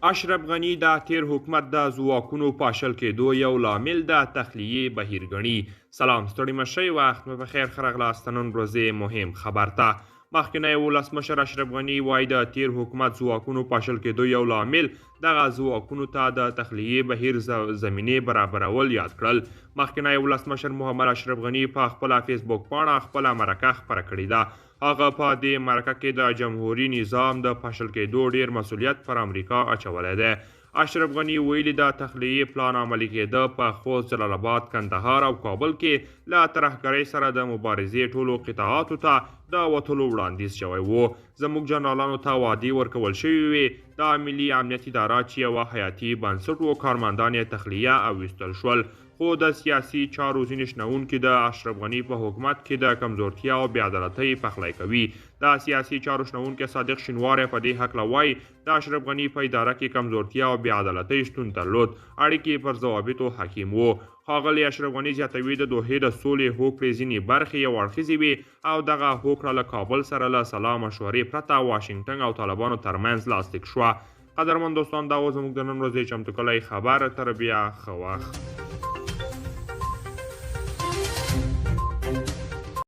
اشرف غني د تیر حکومت د ځواکونو پاشل کېدو یو لامل د تخلیې بهیر ګڼي. سلام ستړي مشئ، وخت مو بخیر. ښه راغلاست نن ورځې مهم خبر ته. مخکینی ولسمشر اشرف غني وایي د تیر حکومت ځواکونو پاشل کېدو یو لامل دغه ځواکونو ته د تخلیې بهیر زمینې برابرول یاد کړل. مخکینی ولسمشر محمد اشرف غني په خپله فیسبوک پاڼه خپله مرکه خپره کړې ده. هغه په دې مرکه کې د جمهوري نظام د پاشل کېدو ډیر مسؤلیت پر امریکا اچولی دی. اشرف غني ویلي د تخلیې پلان عملي کېده په خوست، جلال آباد، کندهار او کابل کې له ترهګرۍ سره د مبارزې ټولو قطاعاتو ته د وتلو وړاندیز شوی و. زموږ جنرالانو ته وعدې ورکول شوې وې. د ملي امنیت اداره چې یوه حیاتي بنسټ و، کارمندان یې تخلیه او ویستل شول. خو د سیاسي چارو ځینې شنونکي د اشرف غني په حکومت کې د کمزورتیا او بېعدالتۍ پخلی کوي. د سیاسي چارو شنونکی صادق شینواری په دې هکله وایي د اشرف غني په اداره کې کمزورتیا او بېعدالتۍ شتون درلود. اړیکې پر ضوابطو حاکم وو. ښاغلی اشرف غني زیاتوي د دوحې د سولې هوکړې ځینې برخې یو اړخیزې وې او دغه هوکړه له کابل سره له سلا مشورې پرته واشنګټن او طالبانو ترمنځ لاسلیک شوه. قدرمن دوستان، دا و زموږ د نن ورځې چمتو کلی خبر. تر بیا ښه وخت.